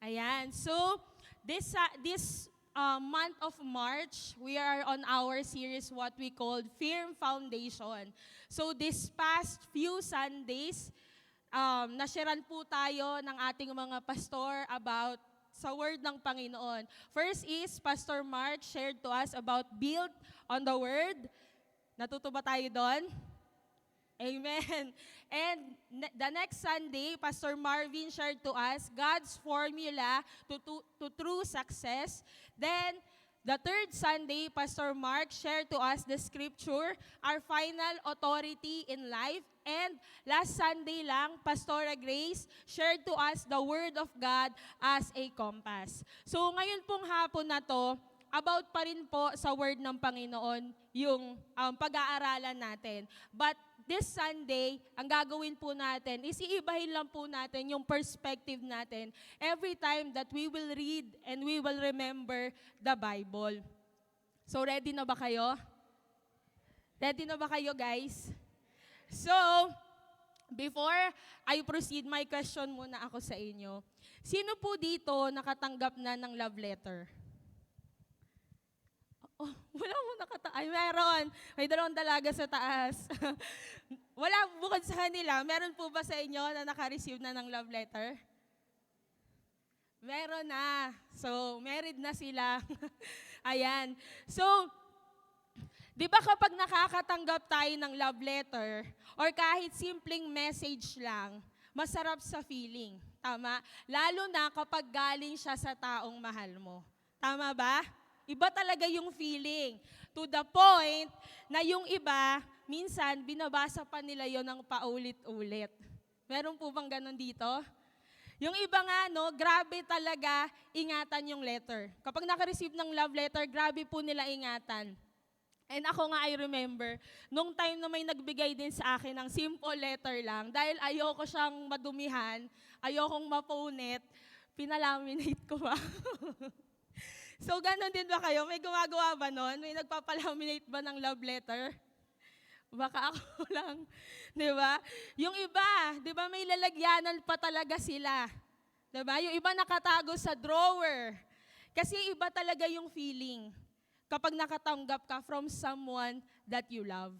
Ayan. So, this month of March, we are on our series what we called Firm Foundation. So, this past few Sundays, nasharan po tayo ng ating mga pastor about sa word ng Panginoon. First is, Pastor Mark shared to us about built on the word. Natuto ba tayo doon? Amen. And the next Sunday, Pastor Marvin shared to us God's formula to true success. Then, the third Sunday, Pastor Mark shared to us the scripture, our final authority in life. And last Sunday lang, Pastora Grace shared to us the Word of God as a compass. So ngayon pong hapon na to, about pa rin po sa Word ng Panginoon yung pag-aaralan natin. But this Sunday, ang gagawin po natin is iibahin lang po natin yung perspective natin every time that we will read and we will remember the Bible. So ready na ba kayo? Ready na ba kayo, guys? So, before I proceed, my question muna ako sa inyo. Sino po dito nakatanggap na ng love letter? Oh, wala mo Ay, meron. May dalawang dalaga sa taas. Wala, bukod sa kanila, meron po ba sa inyo na naka-receive na ng love letter? Meron na. So, married na sila. Ayan. So, di ba kapag nakakatanggap tayo ng love letter or kahit simpleng message lang, masarap sa feeling. Tama? Lalo na kapag galing siya sa taong mahal mo. Tama ba? Iba talaga yung feeling. To the point na yung iba, minsan binabasa pa nila yon ng paulit-ulit. Meron po bang ganun dito? Yung iba nga, no, grabe talaga ingatan yung letter. Kapag naka-receive ng love letter, grabe po nila ingatan. And ako nga, I remember, nung time na may nagbigay din sa akin ng simple letter lang, dahil ayoko siyang madumihan, ayokong mapunit, pinalaminate ko ba? So, ganun din ba kayo? May gumagawa ba nun? May nagpapalaminate ba ng love letter? Baka ako lang. Di ba? Yung iba, di ba may lalagyanan pa talaga sila. Di ba? Yung iba nakatago sa drawer. Kasi iba talaga yung feeling kapag nakatanggap ka from someone that you love.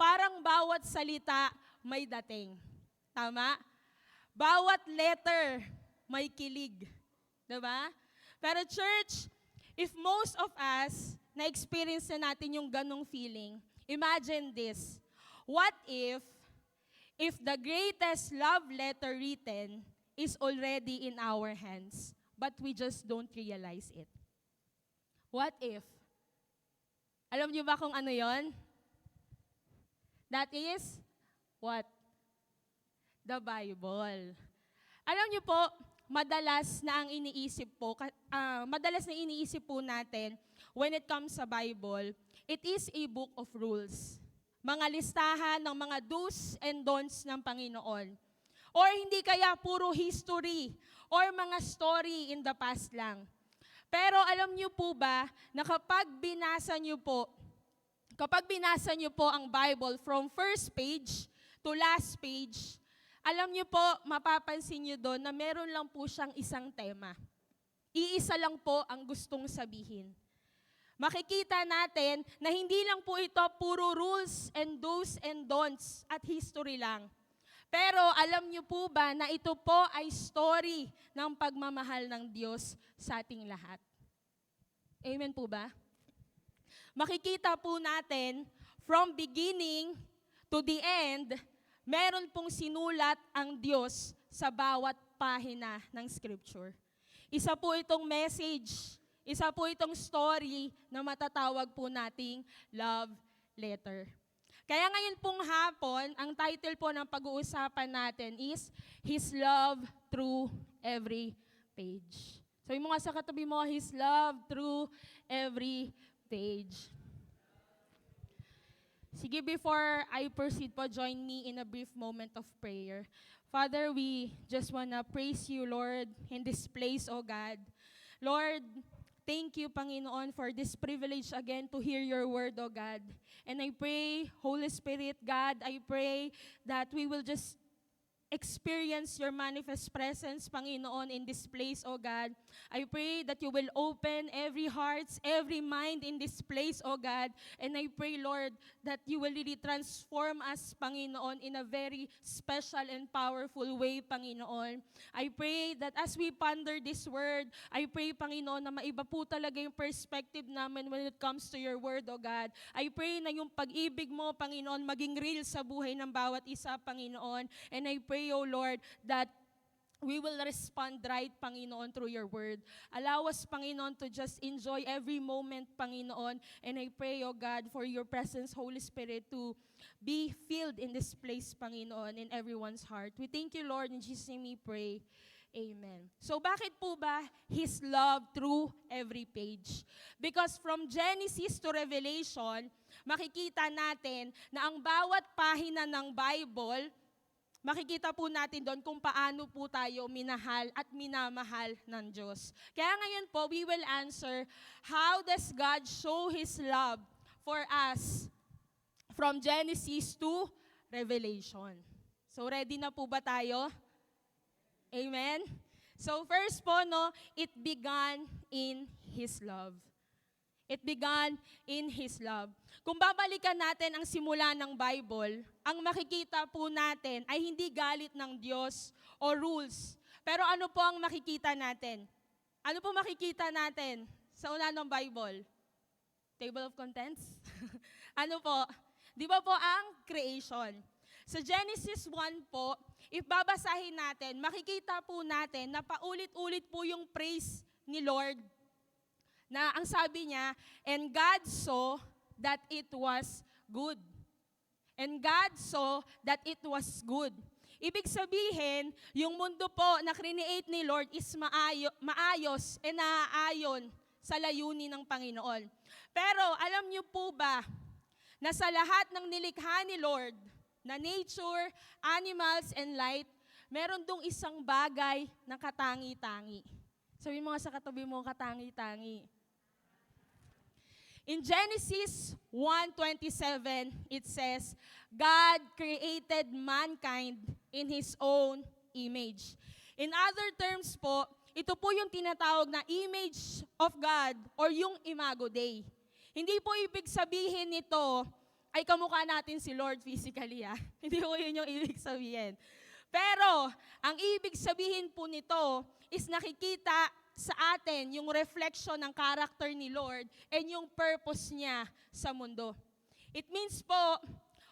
Parang bawat salita may dating. Tama? Bawat letter may kilig. Diba? Pero church, if most of us na-experience na natin yung ganong feeling, imagine this. What if the greatest love letter written is already in our hands, but we just don't realize it? What if? Alam niyo ba kung ano yon? That is, what? The Bible. Alam niyo po, madalas na iniisip po natin when it comes sa Bible, it is a book of rules. Mga listahan ng mga do's and don'ts ng Panginoon. Or hindi kaya puro history or mga story in the past lang. Pero alam niyo po ba na kapag binasa niyo po ang Bible from first page to last page, alam niyo po, mapapansin niyo doon na meron lang po siyang isang tema. Iisa lang po ang gustong sabihin. Makikita natin na hindi lang po ito puro rules and do's and don'ts at history lang. Pero alam niyo po ba na ito po ay story ng pagmamahal ng Diyos sa ating lahat? Amen po ba? Makikita po natin from beginning to the end, meron pong sinulat ang Diyos sa bawat pahina ng Scripture. Isa po itong message, isa po itong story na matatawag po nating love letter. Kaya ngayon pong hapon, ang title po ng pag-uusapan natin is His Love Through Every Page. So yung mga sa katabi mo, His Love Through Every Page. Sige, before I proceed po, join me in a brief moment of prayer. Father, we just wanna praise you, Lord, in this place, O God. Lord, thank you, Panginoon, for this privilege again to hear your word, O God. And I pray, Holy Spirit, God, I pray that we will just experience your manifest presence, Panginoon, in this place, O God. I pray that you will open every heart, every mind in this place, O God. And I pray, Lord, that you will really transform us, Panginoon, in a very special and powerful way, Panginoon. I pray that as we ponder this word, I pray, Panginoon, na maiba po talaga yung perspective namin when it comes to your word, O God. I pray na yung pag-ibig mo, Panginoon, maging real sa buhay ng bawat isa, Panginoon. And I pray, O Lord, that we will respond right, Panginoon, through your word. Allow us, Panginoon, to just enjoy every moment, Panginoon. And I pray, O God, for your presence, Holy Spirit, to be filled in this place, Panginoon, in everyone's heart. We thank you, Lord. In Jesus' name we pray. Amen. So bakit po ba His love through every page? Because from Genesis to Revelation, makikita natin na ang bawat pahina ng Bible, makikita po natin doon kung paano po tayo minahal at minamahal ng Diyos. Kaya ngayon po, we will answer, how does God show His love for us from Genesis to Revelation? So ready na po ba tayo? Amen? So first po, no, it began in His love. It began in His love. Kung babalikan natin ang simula ng Bible, ang makikita po natin ay hindi galit ng Diyos o rules. Pero ano po ang makikita natin? Ano po makikita natin sa una ng Bible? Table of contents? Ano po? Di ba po ang creation? Sa Genesis 1 po, if babasahin natin, makikita po natin na paulit-ulit po yung praise ni Lord, na ang sabi niya, and God saw that it was good. And God saw that it was good. Ibig sabihin, yung mundo po na create ni Lord is maayos and naaayon sa layunin ng Panginoon. Pero alam niyo po ba na sa lahat ng nilikha ni Lord, na nature, animals, and light, meron dong isang bagay na katangi-tangi. Sabi mo nga sa katabi mo, katangi-tangi. In Genesis 1:27, it says, God created mankind in His own image. In other terms po, ito po yung tinatawag na image of God or yung Imago Dei. Hindi po ibig sabihin nito ay kamukha natin si Lord physically. Hindi po yun yung ibig sabihin. Pero, ang ibig sabihin po nito is nakikita sa atin yung reflection ng character ni Lord and yung purpose niya sa mundo. It means po,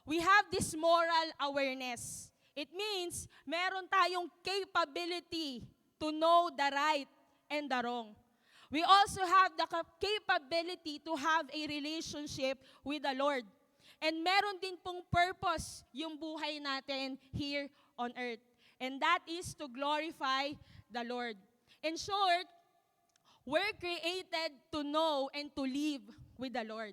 we have this moral awareness. It means, meron tayong capability to know the right and the wrong. We also have the capability to have a relationship with the Lord. And meron din pong purpose yung buhay natin here on earth. And that is to glorify the Lord. In short, we're created to know and to live with the Lord.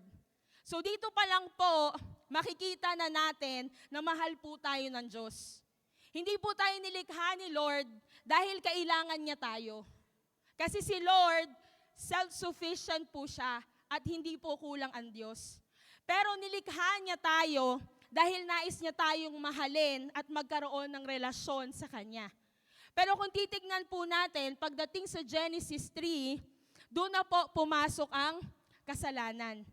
So dito pa lang po, makikita na natin na mahal po tayo ng Diyos. Hindi po tayo nilikha ni Lord dahil kailangan niya tayo. Kasi si Lord, self-sufficient po siya at hindi po kulang ang Diyos. Pero nilikha niya tayo dahil nais niya tayong mahalin at magkaroon ng relasyon sa Kanya. Pero kung titignan po natin, pagdating sa Genesis 3, doon na po pumasok ang kasalanan.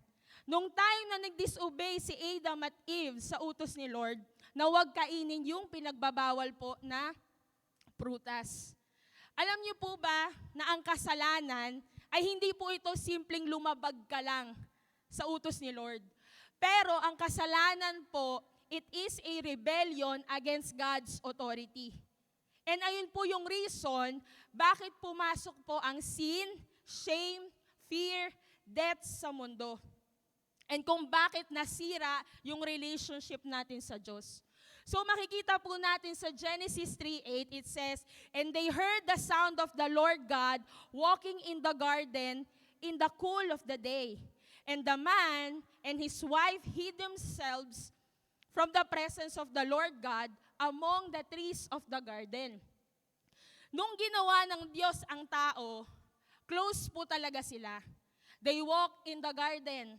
Nung time na nag-disobey si Adam at Eve sa utos ni Lord, na huwag kainin yung pinagbabawal po na prutas. Alam niyo po ba na ang kasalanan ay hindi po ito simpleng lumabag ka lang sa utos ni Lord. Pero ang kasalanan po, it is a rebellion against God's authority. And ayun po yung reason bakit pumasok po ang sin, shame, fear, death sa mundo. And kung bakit nasira yung relationship natin sa Diyos. So makikita po natin sa Genesis 3:8, it says, and they heard the sound of the Lord God walking in the garden in the cool of the day. And the man and his wife hid themselves from the presence of the Lord God among the trees of the garden. Nung ginawa ng Diyos ang tao, close po talaga sila. They walk in the garden.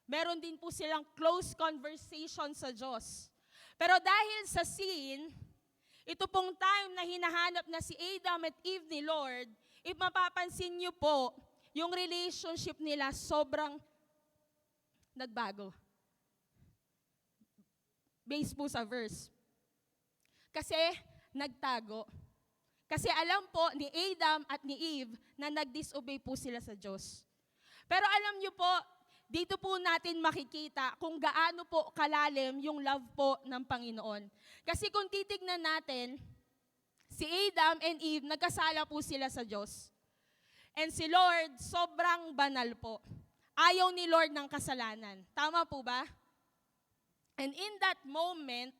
Meron din po silang close conversation sa Diyos. Pero dahil sa sin, Ito pong time na hinahanap na si Adam at Eve ni Lord, if mapapansin niyo po, yung relationship nila sobrang nagbago. Based po sa verse. Kasi nagtago. Kasi alam po ni Adam at ni Eve na nag-disobey po sila sa Diyos. Pero alam niyo po, dito po natin makikita kung gaano po kalalim yung love po ng Panginoon. Kasi kung titignan natin, si Adam and Eve, nagkasala po sila sa Diyos. And si Lord, sobrang banal po. Ayaw ni Lord ng kasalanan. Tama po ba? And in that moment,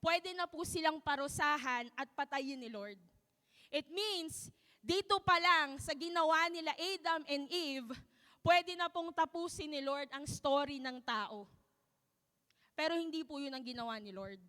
pwede na po silang parusahan at patayin ni Lord. It means, dito pa lang sa ginawa nila Adam and Eve, pwede na pong tapusin ni Lord ang story ng tao. Pero hindi po yun ang ginawa ni Lord.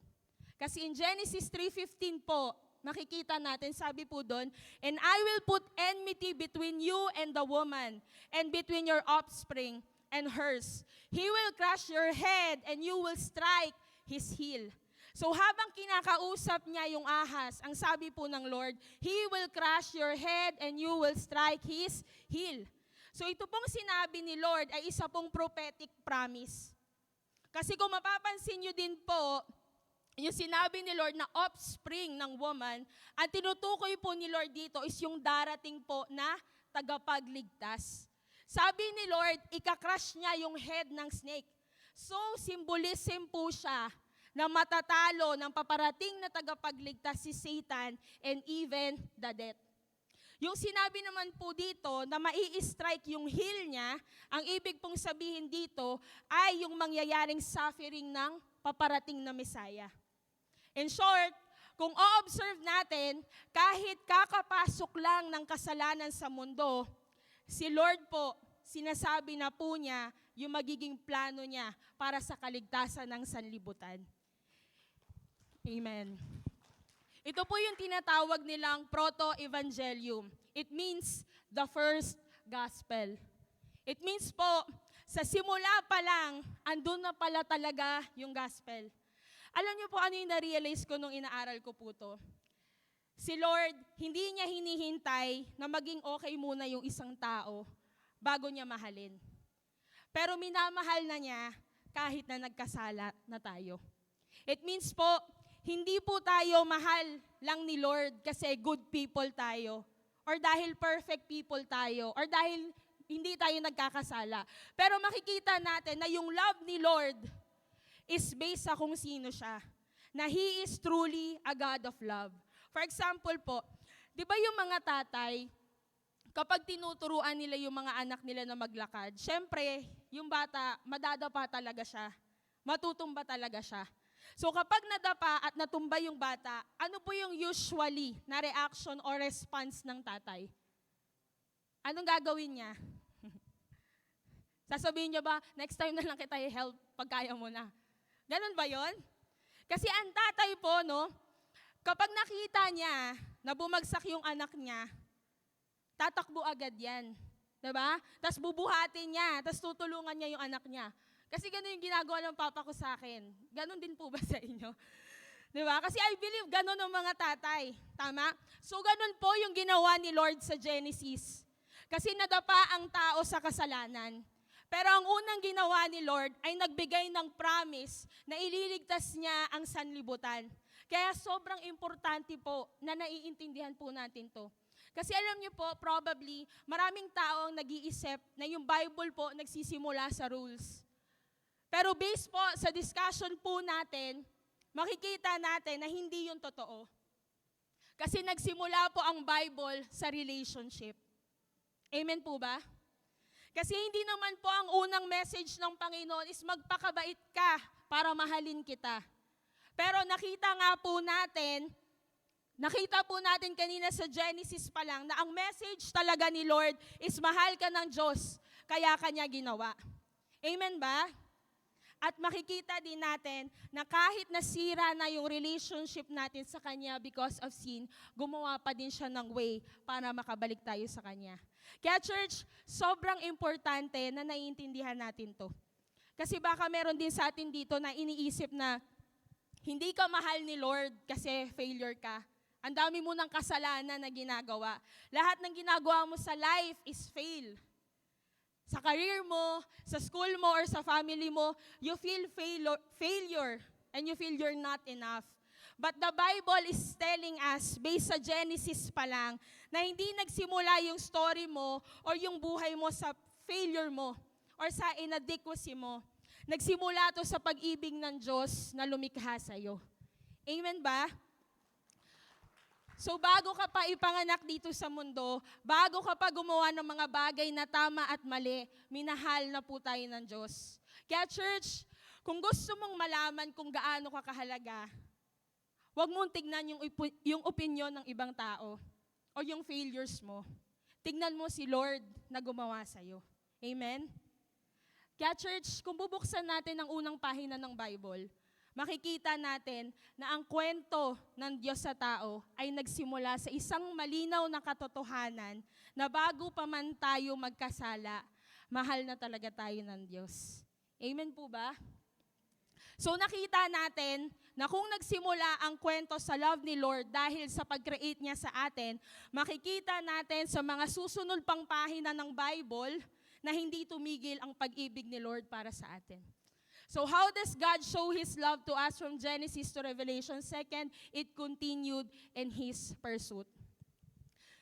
Kasi in Genesis 3:15 po, makikita natin, sabi po doon, "And I will put enmity between you and the woman, and between your offspring and hers. He will crush your head, and you will strike his heel." So habang kinakausap niya yung ahas, ang sabi po ng Lord, "He will crush your head, and you will strike his heel." So ito pong sinabi ni Lord ay isa pong prophetic promise. Kasi kung mapapansin nyo din po, yung sinabi ni Lord na offspring ng woman, ang tinutukoy po ni Lord dito is yung darating po na tagapagligtas. Sabi ni Lord, ikakrush niya yung head ng snake. So, symbolism po siya na matatalo ng paparating na tagapagligtas si Satan and even the death. Yung sinabi naman po dito na mai-strike yung heel niya, ang ibig pong sabihin dito ay yung mangyayaring suffering ng paparating na Messiah. In short, kung o-observe natin, kahit kakapasok lang ng kasalanan sa mundo, si Lord po, sinasabi na po niya yung magiging plano niya para sa kaligtasan ng sanlibutan. Amen. Ito po yung tinatawag nilang proto-evangelium. It means the first gospel. It means po, sa simula pa lang, andun na pala talaga yung gospel. Alam niyo po ano yung na-realize ko nung inaaral ko po to? Si Lord, hindi niya hinihintay na maging okay muna yung isang tao bago niya mahalin. Pero minamahal na niya kahit na nagkasala na tayo. It means po, hindi po tayo mahal lang ni Lord kasi good people tayo, or dahil perfect people tayo, or dahil hindi tayo nagkakasala. Pero makikita natin na yung love ni Lord is based sa kung sino siya. Na He is truly a God of love. For example po, di ba yung mga tatay, kapag tinuturuan nila yung mga anak nila na maglakad, syempre, yung bata, madadapa talaga siya. Matutumba talaga siya. So kapag nadapa at natumba yung bata, ano po yung usually na reaction or response ng tatay? Anong gagawin niya? Sasabihin niya ba, next time na lang kita i-help pag kaya mo na. Ganun ba yon? Kasi ang tatay po, no, kapag nakita niya na bumagsak yung anak niya, tatakbo agad yan. Diba? Tapos bubuhatin niya, tapos tutulungan niya yung anak niya. Kasi gano'n yung ginagawa ng papa ko sa akin. Gano'n din po ba sa inyo? Diba? Kasi I believe gano'n ang mga tatay. Tama? So gano'n po yung ginawa ni Lord sa Genesis. Kasi nadapa ang tao sa kasalanan. Pero ang unang ginawa ni Lord ay nagbigay ng promise na ililigtas niya ang sanlibutan. Kaya sobrang importante po na naiintindihan po natin to. Kasi alam niyo po, probably, maraming tao ang nag-iisip na yung Bible po nagsisimula sa rules. Pero based po sa discussion po natin, makikita natin na hindi yun totoo. Kasi nagsimula po ang Bible sa relationship. Amen po ba? Kasi hindi naman po ang unang message ng Panginoon is magpakabait ka para mahalin kita. Pero nakita po natin kanina sa Genesis pa lang na ang message talaga ni Lord is mahal ka ng Diyos, kaya kanya ginawa. Amen ba? At makikita din natin na kahit nasira na yung relationship natin sa Kanya because of sin, gumawa pa din siya ng way para makabalik tayo sa Kanya. Kaya church, sobrang importante na naiintindihan natin to. Kasi baka meron din sa atin dito na iniisip na, Hindi ka mahal ni Lord kasi failure ka. Ang dami mo ng kasalanan na ginagawa. Lahat ng ginagawa mo sa life is fail. Sa career mo, sa school mo, or sa family mo, you feel failure and you feel you're not enough. But the Bible is telling us, based sa Genesis pa lang, na hindi nagsimula yung story mo or yung buhay mo sa failure mo or sa inadequacy mo. Nagsimula to sa pag-ibig ng Diyos na lumikha sa'yo. Amen ba? So bago ka pa ipanganak dito sa mundo, bago ka pa gumawa ng mga bagay na tama at mali, minahal na po tayo ng Diyos. Kaya church, kung gusto mong malaman kung gaano ka kahalaga, huwag mong tignan yung opinion ng ibang tao o yung failures mo. Tignan mo si Lord na gumawa sa'yo. Amen? Kaya church, kung bubuksan natin ang unang pahina ng Bible, makikita natin na ang kwento ng Diyos sa tao ay nagsimula sa isang malinaw na katotohanan na bago pa man tayo magkasala, mahal na talaga tayo ng Diyos. Amen po ba? So nakita natin na kung nagsimula ang kwento sa love ni Lord dahil sa pag-create niya sa atin, makikita natin sa mga susunod pang pahina ng Bible na hindi tumigil ang pag-ibig ni Lord para sa atin. So how does God show His love to us from Genesis to Revelation? Second, it continued in His pursuit.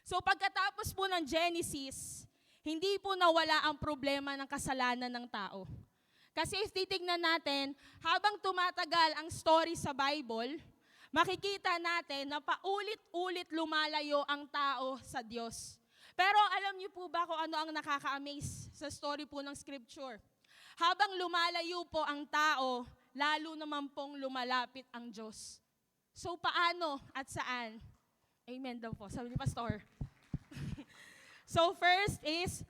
So pagkatapos po ng Genesis, hindi po nawala ang problema ng kasalanan ng tao. Kasi if titignan natin, habang tumatagal ang story sa Bible, makikita natin na paulit-ulit lumalayo ang tao sa Diyos. Pero alam niyo po ba kung ano ang nakaka-amaze sa story po ng Scripture? Habang lumalayo po ang tao, lalo naman pong lumalapit ang Diyos. So paano at saan? Amen daw po, sabi ni Pastor. So first is,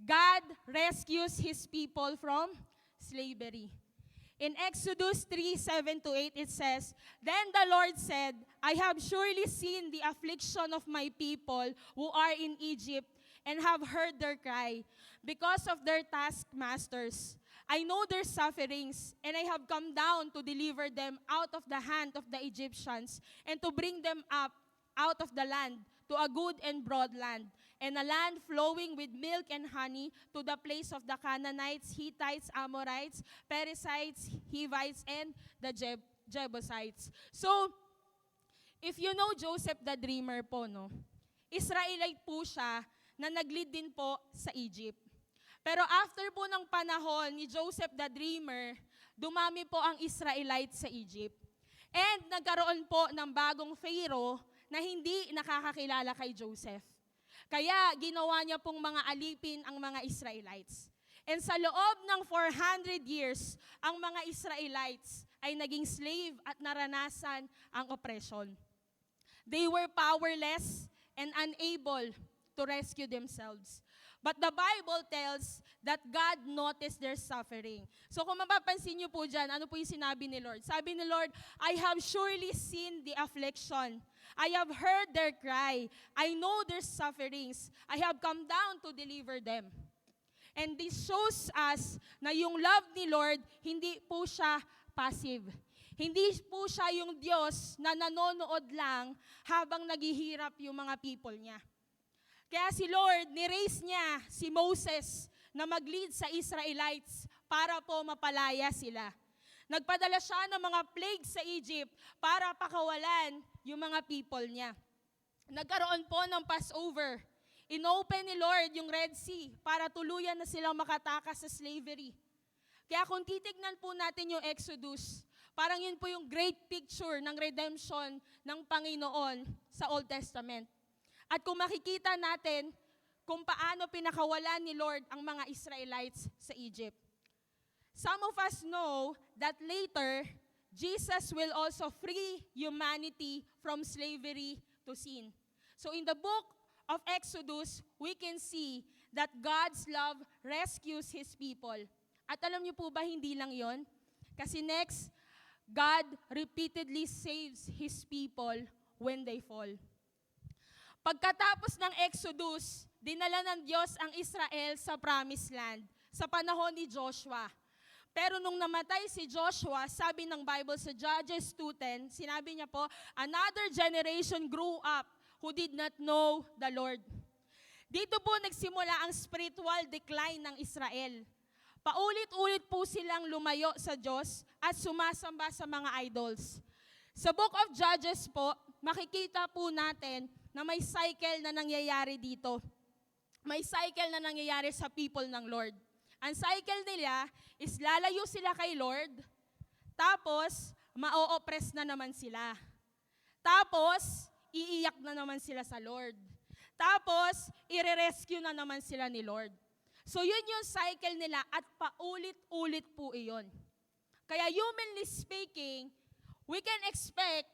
God rescues His people from slavery. In Exodus 3:7-8, it says, "Then the Lord said, I have surely seen the affliction of my people who are in Egypt, and have heard their cry because of their taskmasters. I know their sufferings, and I have come down to deliver them out of the hand of the Egyptians, and to bring them up out of the land to a good and broad land, and a land flowing with milk and honey, to the place of the Canaanites, Hittites, Amorites, Perizzites, Hivites, and the Jebusites." So, if you know Joseph the Dreamer po, no? Israelite po siya na nag-lead din po sa Egypt. Pero after po ng panahon ni Joseph the Dreamer, dumami po ang Israelites sa Egypt. And nagkaroon po ng bagong Pharaoh na hindi nakakakilala kay Joseph. Kaya ginawa niya pong mga alipin ang mga Israelites. And sa loob ng 400 years, ang mga Israelites ay naging slave at naranasan ang oppression. They were powerless and unable to rescue themselves. But the Bible tells that God noticed their suffering. So kung mapapansin niyo po dyan, ano po yung sinabi ni Lord? Sabi ni Lord, I have surely seen the affliction. I have heard their cry. I know their sufferings. I have come down to deliver them. And this shows us na yung love ni Lord, hindi po siya passive. Hindi po siya yung Diyos na nanonood lang habang naghihirap yung mga people niya. Kaya si Lord, ni-raise niya si Moses na mag-lead sa Israelites para po mapalaya sila. Nagpadala siya ng mga plagues sa Egypt para pakawalan yung mga people niya. Nagkaroon po ng Passover. Inopen ni Lord yung Red Sea para tuluyan na silang makatakas sa slavery. Kaya kung titignan po natin yung Exodus, parang yun po yung great picture ng redemption ng Panginoon sa Old Testament. At kung makikita natin kung paano pinakawalan ni Lord ang mga Israelites sa Egypt. Some of us know that later, Jesus will also free humanity from slavery to sin. So in the book of Exodus, we can see that God's love rescues His people. At alam niyo po ba, hindi lang yon? Kasi next, God repeatedly saves His people when they fall. Pagkatapos ng Exodus, dinala ng Diyos ang Israel sa Promised Land sa panahon ni Joshua. Pero nung namatay si Joshua, sabi ng Bible sa Judges 2:10, sinabi niya po, another generation grew up who did not know the Lord. Dito po nagsimula ang spiritual decline ng Israel. Paulit-ulit po silang lumayo sa Diyos at sumasamba sa mga idols. Sa Book of Judges po, makikita po natin na may cycle na nangyayari dito. May cycle na nangyayari sa people ng Lord. Ang cycle nila is lalayo sila kay Lord, tapos ma-o-oppress na naman sila. Tapos, iiyak na naman sila sa Lord. Tapos, ire-rescue na naman sila ni Lord. So yun yung cycle nila at paulit-ulit po iyon. Kaya humanly speaking, we can expect,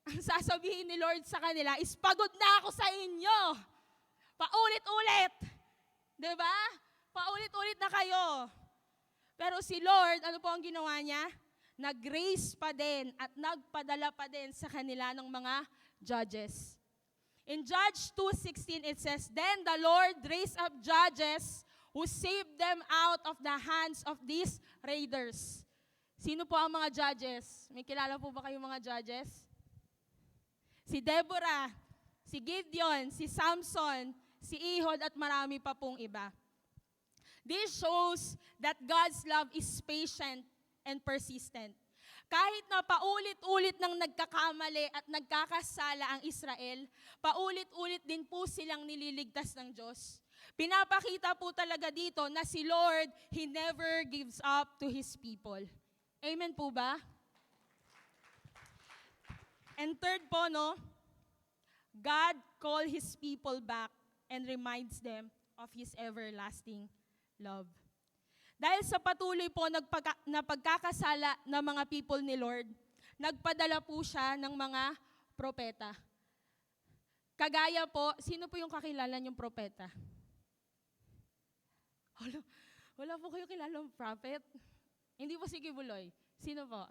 ang sasabihin ni Lord sa kanila is, pagod na ako sa inyo. Paulit-ulit. Diba? Paulit-ulit na kayo. Pero si Lord, ano po ang ginawa niya? Nag-grace pa din at nagpadala pa din sa kanila ng mga judges. In Judge 2:16 it says, then the Lord raised up judges who saved them out of the hands of these raiders. Sino po ang mga judges? May kilala po ba kayong mga judges? Si Deborah, si Gideon, si Samson, si Ehud at marami pa pong iba. This shows that God's love is patient and persistent. Kahit na paulit-ulit nang nagkakamali at nagkakasala ang Israel, paulit-ulit din po silang nililigtas ng Diyos. Pinapakita po talaga dito na si Lord, He never gives up to His people. Amen po ba? And third po, no, God call His people back and reminds them of His everlasting love. Dahil sa patuloy po na pagkakasala ng mga people ni Lord, nagpadala po siya ng mga propeta. Kagaya po, sino po yung kakilala niyong propeta? Wala po kayo kilalang prophet? Hindi po si Kibuloy. Sino po?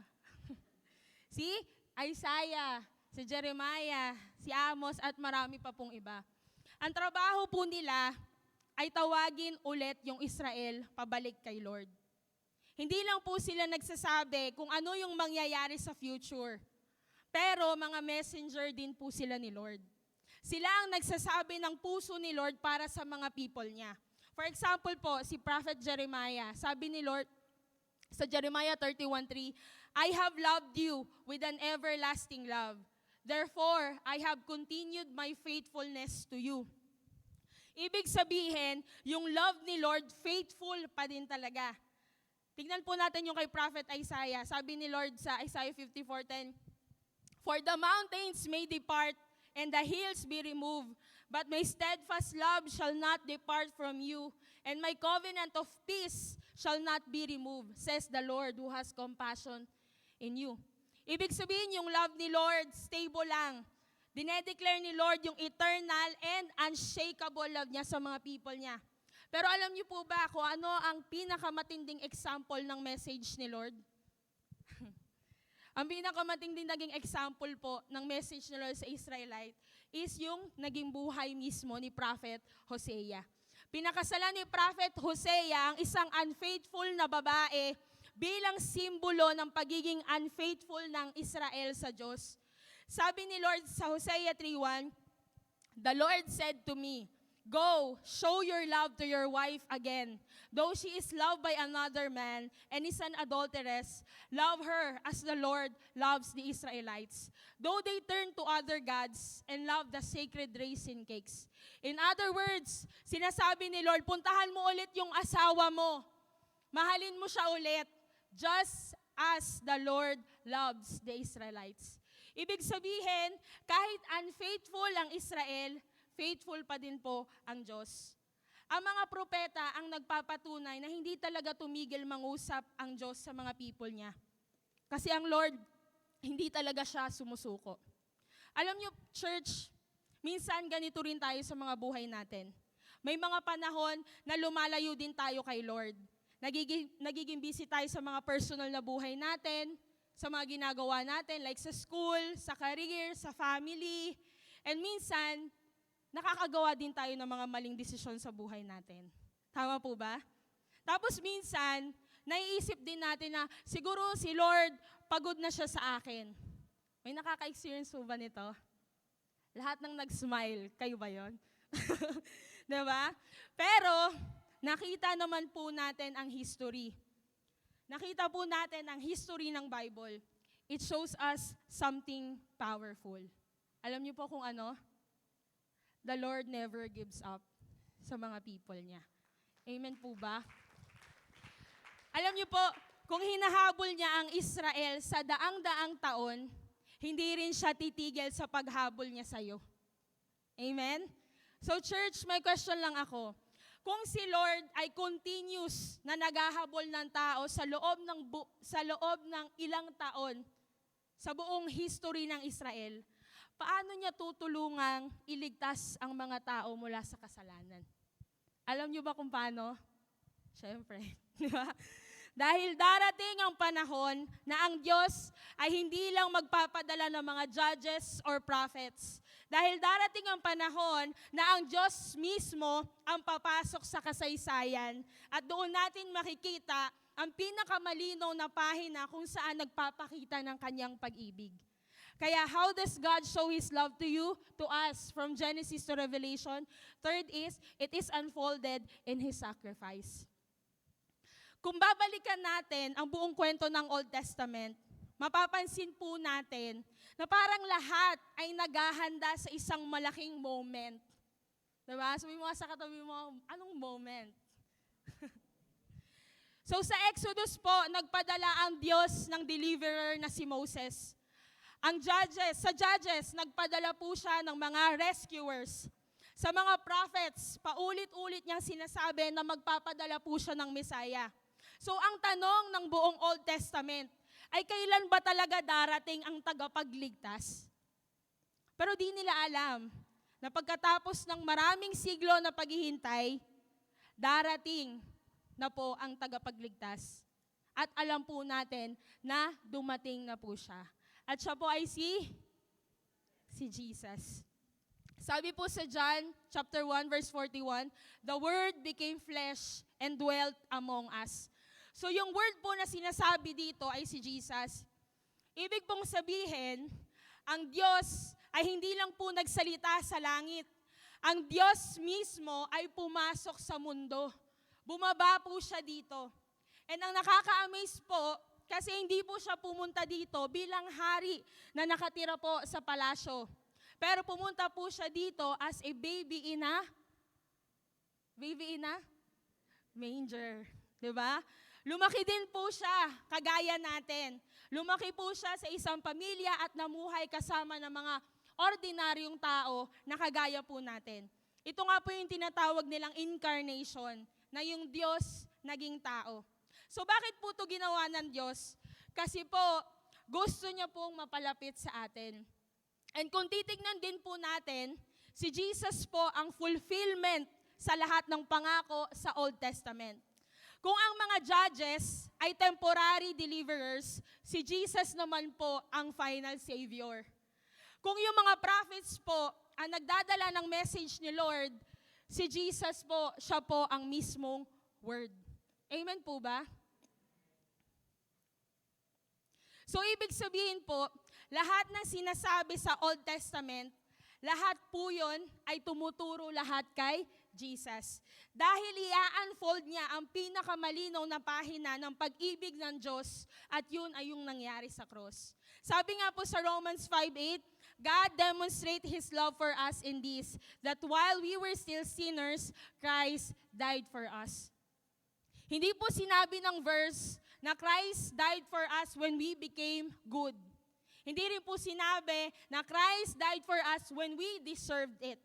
Si Isaiah, si Jeremiah, si Amos, at marami pa pong iba. Ang trabaho po nila ay tawagin ulit yung Israel pabalik kay Lord. Hindi lang po sila nagsasabi kung ano yung mangyayari sa future. Pero mga messenger din po sila ni Lord. Sila ang nagsasabi ng puso ni Lord para sa mga people niya. For example po, si Prophet Jeremiah, sabi ni Lord sa Jeremiah 31:3, I have loved you with an everlasting love. Therefore, I have continued my faithfulness to you. Ibig sabihin, yung love ni Lord, faithful pa din talaga. Tignan po natin yung kay Prophet Isaiah. Sabi ni Lord sa Isaiah 54:10, for the mountains may depart and the hills be removed, but my steadfast love shall not depart from you, and my covenant of peace shall not be removed, says the Lord who has compassion in you. Ibig sabihin, yung love ni Lord, stable lang. Dinedeclare ni Lord yung eternal and unshakable love niya sa mga people niya. Pero alam niyo po ba kung ano ang pinakamatinding example ng message ni Lord? Ang pinakamatinding naging example po ng message ni Lord sa Israelite is yung naging buhay mismo ni Prophet Hosea. Pinakasalan ni Prophet Hosea ang isang unfaithful na babae bilang simbolo ng pagiging unfaithful ng Israel sa Diyos. Sabi ni Lord sa Hosea 3:1, the Lord said to me, go, show your love to your wife again. Though she is loved by another man and is an adulteress, love her as the Lord loves the Israelites. Though they turn to other gods and love the sacred raisin cakes. In other words, sinasabi ni Lord, puntahan mo ulit yung asawa mo. Mahalin mo siya ulit, just as the Lord loves the Israelites. Ibig sabihin, kahit unfaithful ang Israel, faithful pa din po ang Diyos. Ang mga propeta ang nagpapatunay na hindi talaga tumigil mangusap ang Diyos sa mga people niya. Kasi ang Lord, hindi talaga siya sumusuko. Alam niyo, church, minsan ganito rin tayo sa mga buhay natin. May mga panahon na lumalayo din tayo kay Lord. Nagiging busy tayo sa mga personal na buhay natin, sa mga ginagawa natin, like sa school, sa career, sa family. And minsan, nakakagawa din tayo ng mga maling desisyon sa buhay natin. Tama po ba? Tapos minsan, naiisip din natin na siguro si Lord, pagod na siya sa akin. May nakaka-experience po ba nito? Lahat ng nag-smile, kayo ba yon? Diba? Pero, nakita naman po natin ang history. Nakita po natin ang history ng Bible. It shows us something powerful. Alam niyo po kung ano? The Lord never gives up sa mga people niya. Amen po ba? Alam niyo po, kung hinahabol niya ang Israel sa daang-daang taon, hindi rin siya titigil sa paghabol niya sa'yo. Amen? So church, may question lang ako. Kung si Lord ay continuous na naghahabol ng tao sa loob ng ilang taon sa buong history ng Israel, paano niya tutulungang iligtas ang mga tao mula sa kasalanan? Alam niyo ba kung paano? Siyempre, di ba? Dahil darating ang panahon na ang Diyos ay hindi lang magpapadala ng mga judges or prophets. Dahil darating ang panahon na ang Diyos mismo ang papasok sa kasaysayan at doon natin makikita ang pinakamalinaw na pahina kung saan nagpapakita ng kanyang pag-ibig. Kaya how does God show His love to you, to us, from Genesis to Revelation? Third is, it is unfolded in His sacrifice. Kung babalikan natin ang buong kwento ng Old Testament, mapapansin po natin na parang lahat ay naghahanda sa isang malaking moment. Diba? Sabi mo nga sa katabi mo, anong moment? So sa Exodus po, nagpadala ang Diyos ng deliverer na si Moses. Sa Judges, nagpadala po siya ng mga rescuers. Sa mga prophets, paulit-ulit niyang sinasabi na magpapadala po siya ng Messiah. So ang tanong ng buong Old Testament ay kailan ba talaga darating ang tagapagligtas? Pero di nila alam na pagkatapos ng maraming siglo na paghihintay, darating na po ang tagapagligtas. At alam po natin na dumating na po siya. At siya po ay si Jesus. Sabi po sa John chapter 1 verse 41, the Word became flesh and dwelt among us. So yung word po na sinasabi dito ay si Jesus. Ibig pong sabihin, ang Diyos ay hindi lang po nagsalita sa langit. Ang Diyos mismo ay pumasok sa mundo. Bumaba po siya dito. And ang nakaka-amaze po, kasi hindi po siya pumunta dito bilang hari na nakatira po sa palasyo. Pero pumunta po siya dito as a baby in a manger. Diba? Lumaki din po siya, kagaya natin. Lumaki po siya sa isang pamilya at namuhay kasama ng mga ordinaryong tao na kagaya po natin. Ito nga po yung tinatawag nilang incarnation, na yung Diyos naging tao. So bakit po ito ginawa ng Diyos? Kasi po, gusto niya pong mapalapit sa atin. And kung titignan din po natin, si Jesus po ang fulfillment sa lahat ng pangako sa Old Testament. Kung ang mga judges ay temporary deliverers, si Jesus naman po ang final savior. Kung yung mga prophets po ang nagdadala ng message ni Lord, si Jesus po, siya po ang mismong word. Amen po ba? So ibig sabihin po, lahat ng sinasabi sa Old Testament, lahat po yun ay tumuturo lahat kay Jesus. Dahil i-unfold niya ang pinakamalinaw na pahina ng pag-ibig ng Diyos at yun ay yung nangyari sa cross. Sabi nga po sa Romans 5:8, God demonstrate His love for us in this, that while we were still sinners, Christ died for us. Hindi po sinabi ng verse na Christ died for us when we became good. Hindi rin po sinabi na Christ died for us when we deserved it.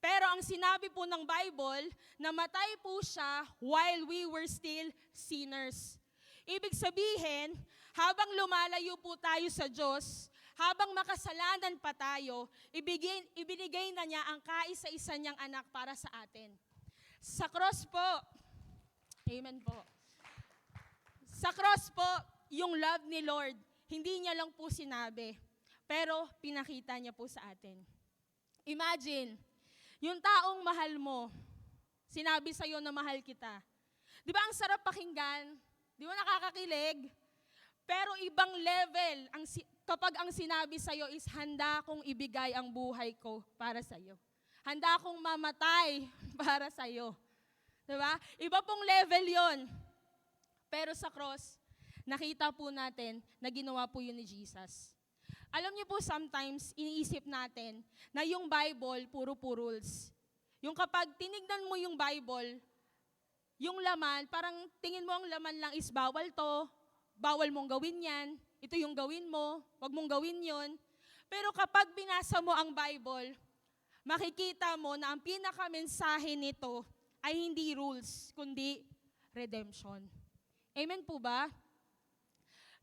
Pero ang sinabi po ng Bible, namatay po siya while we were still sinners. Ibig sabihin, habang lumalayo po tayo sa Diyos, habang makasalanan pa tayo, ibinigay na niya ang kaisa-isa niyang anak para sa atin. Sa cross po, amen po. Sa cross po, yung love ni Lord, hindi niya lang po sinabi, pero pinakita niya po sa atin. Imagine, yung taong mahal mo, sinabi sa'yo na mahal kita. Di ba ang sarap pakinggan Di ba nakakakilig? Pero ibang level kapag ang sinabi sa'yo is handa akong ibigay ang buhay ko para sa'yo. Handa akong mamatay para sa'yo. Diba? Iba pong level yon. Pero sa cross, nakita po natin na ginawa po yun ni Jesus. Alam niyo po, sometimes iniisip natin na yung Bible, puro rules. Yung kapag tinignan mo yung Bible, yung laman, parang tingin mo ang laman lang is bawal to, bawal mong gawin yan, ito yung gawin mo, wag mong gawin yon. Pero kapag binasa mo ang Bible, makikita mo na ang pinakamensahe nito ay hindi rules, kundi redemption. Amen po ba?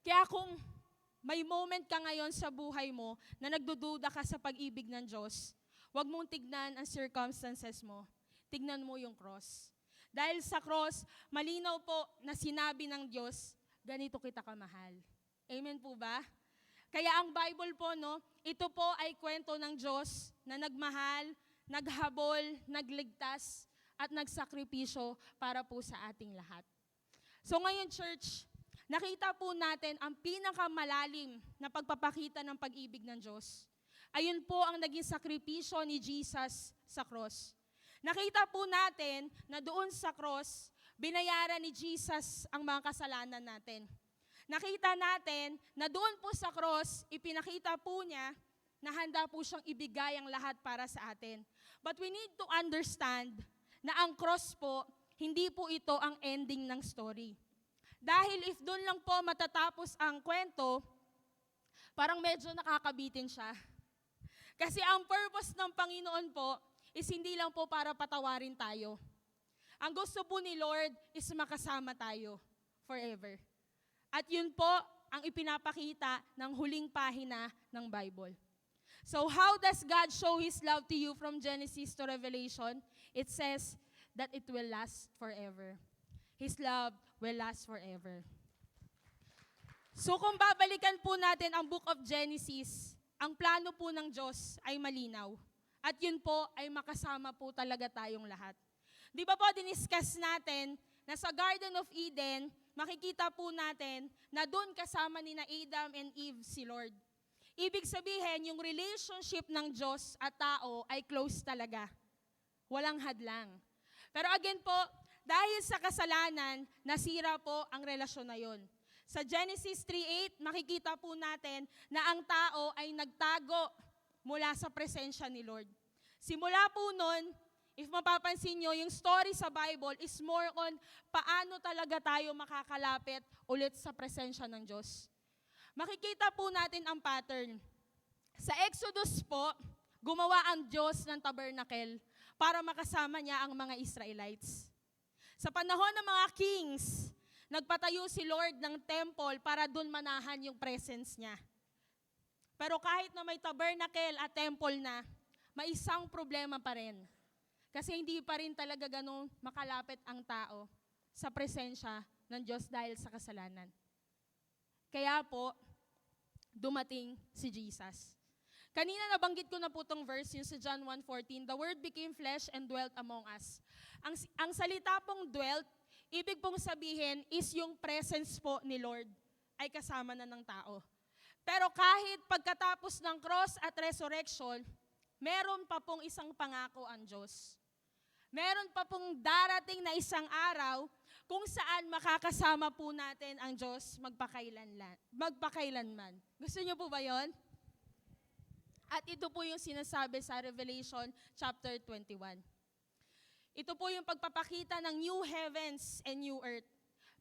Kaya kung may moment ka ngayon sa buhay mo na nagdududa ka sa pag-ibig ng Diyos, huwag mong tignan ang circumstances mo. Tignan mo yung cross. Dahil sa cross, malinaw po na sinabi ng Diyos, ganito kita kamahal. Amen po ba? Kaya ang Bible po, ito po ay kwento ng Diyos na nagmahal, naghabol, nagligtas, at nagsakripisyo para po sa ating lahat. So ngayon, church, nakita po natin ang pinakamalalim na pagpapakita ng pag-ibig ng Diyos. Ayun po ang naging sakripisyo ni Jesus sa cross. Nakita po natin na doon sa cross, binayaran ni Jesus ang mga kasalanan natin. Nakita natin na doon po sa cross, ipinakita po niya na handa po siyang ibigay ang lahat para sa atin. But we need to understand na ang cross po, hindi po ito ang ending ng story. Dahil if doon lang po matatapos ang kwento, parang medyo nakakabitin siya. Kasi ang purpose ng Panginoon po is hindi lang po para patawarin tayo. Ang gusto po ni Lord is makasama tayo forever. At yun po ang ipinapakita ng huling pahina ng Bible. So how does God show His love to you from Genesis to Revelation? It says that it will last forever. His love will last forever. So kung babalikan po natin ang book of Genesis, ang plano po ng Diyos ay malinaw. At yun po ay makasama po talaga tayong lahat. Di ba po, diniscuss natin na sa Garden of Eden, makikita po natin na doon kasama ni na Adam and Eve si Lord. Ibig sabihin, yung relationship ng Diyos at tao ay close talaga. Walang hadlang. Pero again po, dahil sa kasalanan, nasira po ang relasyon na yon. Sa Genesis 3:8, makikita po natin na ang tao ay nagtago mula sa presensya ni Lord. Simula po nun, if mapapansin nyo, yung story sa Bible is more on paano talaga tayo makakalapit ulit sa presensya ng Diyos. Makikita po natin ang pattern. Sa Exodus po, gumawa ang Diyos ng tabernacle para makasama niya ang mga Israelites. Sa panahon ng mga kings, nagpatayo si Lord ng temple para doon manahan yung presence niya. Pero kahit na may tabernacle at temple na, may isang problema pa rin. Kasi hindi pa rin talaga ganun makalapit ang tao sa presensya ng Diyos dahil sa kasalanan. Kaya po, dumating si Jesus. Kanina nabanggit ko na po itong verse, yung sa John 1:14, the Word became flesh and dwelt among us. Ang salita pong dwelt, ibig pong sabihin is yung presence po ni Lord ay kasama na ng tao. Pero kahit pagkatapos ng cross at resurrection, meron pa pong isang pangako ang Diyos. Meron pa pong darating na isang araw kung saan makakasama po natin ang Diyos magpakailanman. Gusto niyo po ba yon? At ito po yung sinasabi sa Revelation chapter 21. Ito po yung pagpapakita ng new heavens and new earth.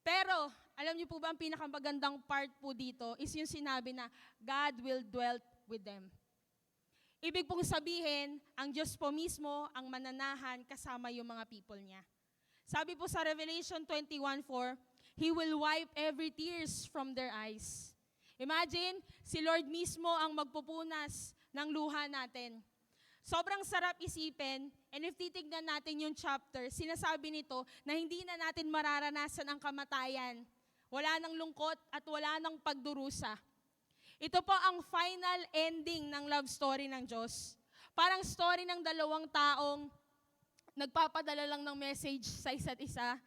Pero, alam niyo po ba ang pinakamagandang part po dito is yung sinabi na God will dwell with them. Ibig pong sabihin, ang Diyos po mismo ang mananahan kasama yung mga people niya. Sabi po sa Revelation 21:4, He will wipe every tears from their eyes. Imagine, si Lord mismo ang magpupunas ng luha natin. Sobrang sarap isipin, and if titignan natin yung chapter, sinasabi nito na hindi na natin mararanasan ang kamatayan. Wala nang lungkot at wala nang pagdurusa. Ito po ang final ending ng love story ng Diyos. Parang story ng dalawang taong nagpapadala lang ng message sa isa't isa,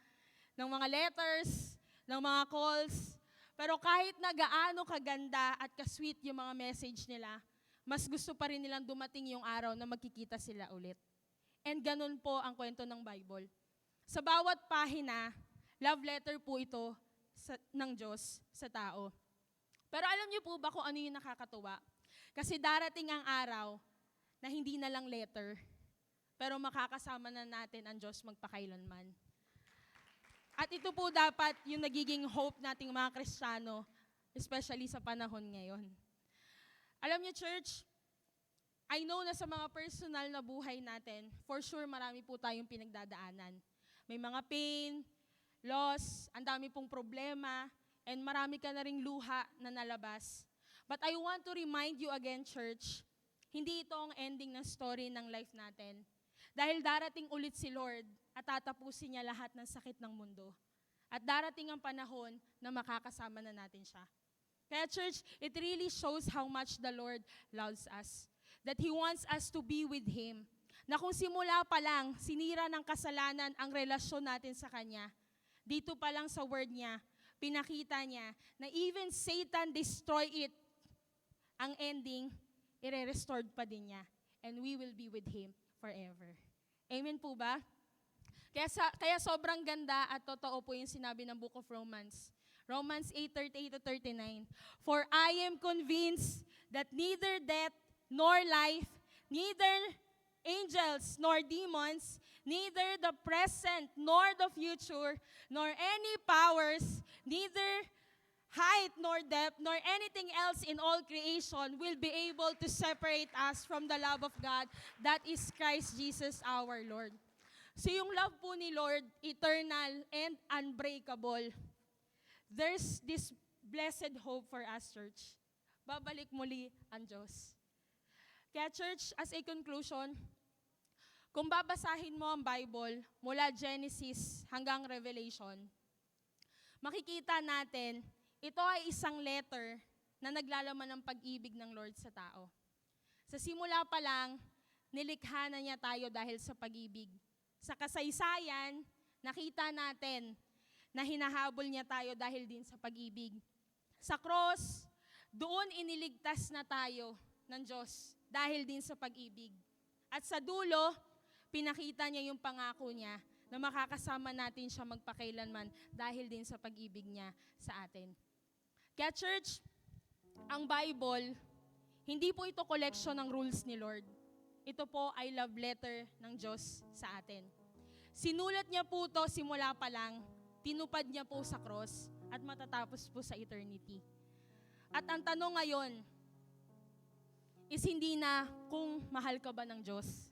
ng mga letters, ng mga calls. Pero kahit na gaano kaganda at kasweet yung mga message nila, mas gusto pa rin nilang dumating yung araw na magkikita sila ulit. And ganun po ang kwento ng Bible. Sa bawat pahina, love letter po ito ng Diyos sa tao. Pero alam niyo po ba kung ano yung nakakatuwa? Kasi darating ang araw na hindi na lang letter, pero makakasama na natin ang Diyos magpakailanman. At ito po dapat yung nagiging hope nating mga Kristiyano, especially sa panahon ngayon. Alam niyo, church, I know na sa mga personal na buhay natin, for sure marami po tayong pinagdadaanan. May mga pain, loss, ang dami pong problema, and marami ka na ring luha na nalabas. But I want to remind you again, church, hindi ito ang ending ng story ng life natin. Dahil darating ulit si Lord at tatapusin niya lahat ng sakit ng mundo. At darating ang panahon na makakasama na natin siya. Kaya church, it really shows how much the Lord loves us. That He wants us to be with Him. Na kung simula pa lang, sinira ng kasalanan ang relasyon natin sa Kanya, dito pa lang sa word niya, pinakita niya na even Satan destroy it, ang ending, ire-restored pa din niya. And we will be with Him forever. Amen po ba? Kaya sobrang ganda at totoo po yung sinabi ng Book of Romans. Romans 8:38-39. For I am convinced that neither death nor life, neither angels nor demons, neither the present nor the future, nor any powers, neither height nor depth, nor anything else in all creation will be able to separate us from the love of God that is Christ Jesus our Lord. So yung love po ni Lord, eternal and unbreakable. There's this blessed hope for us, church. Babalik muli ang Diyos. Kaya church, as a conclusion, kung babasahin mo ang Bible mula Genesis hanggang Revelation, makikita natin, ito ay isang letter na naglalaman ng pag-ibig ng Lord sa tao. Sa simula pa lang, nilikha na niya tayo dahil sa pag-ibig. Sa kasaysayan, nakita natin na hinahabol niya tayo dahil din sa pag-ibig. Sa cross, doon iniligtas na tayo ng Diyos dahil din sa pag-ibig. At sa dulo, pinakita niya yung pangako niya na makakasama natin siya magpakailanman dahil din sa pag-ibig niya sa atin. Kaya church, ang Bible, hindi po ito collection ng rules ni Lord. Ito po ay love letter ng Diyos sa atin. Sinulat niya po ito simula pa lang, tinupad niya po sa cross, at matatapos po sa eternity. At ang tanong ngayon is hindi na kung mahal ka ba ng Diyos.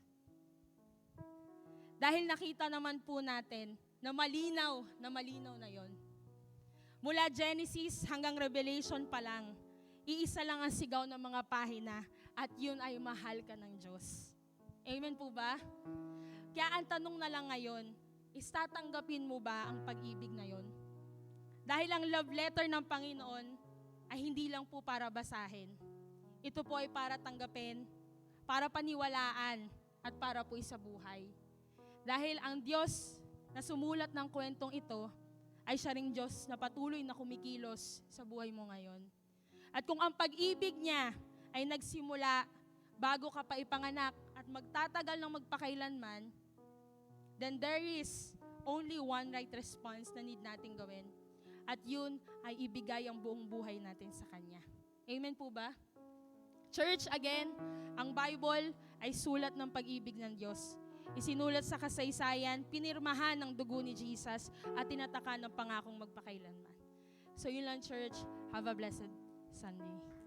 Dahil nakita naman po natin na malinaw na yon. Mula Genesis hanggang Revelation pa lang, iisa lang ang sigaw ng mga pahina at yun ay mahal ka ng Diyos. Amen po ba? Kaya ang tanong na lang ngayon, is tatanggapin mo ba ang pag-ibig na yon? Dahil ang love letter ng Panginoon ay hindi lang po para basahin. Ito po ay para tanggapin, para paniwalaan, at para po sa buhay. Dahil ang Diyos na sumulat ng kwentong ito, ay siya ring Diyos na patuloy na kumikilos sa buhay mo ngayon. At kung ang pag-ibig niya ay nagsimula bago ka pa ipanganak at magtatagal ng magpakailanman, then there is only one right response na need nating gawin. At yun ay ibigay ang buong buhay natin sa Kanya. Amen po ba? Church, again, ang Bible ay sulat ng pag-ibig ng Diyos. Isinulat sa kasaysayan, pinirmahan ng dugo ni Jesus at tinatakan ng pangakong magpakailanman. So yun lang, church. Have a blessed Sunday.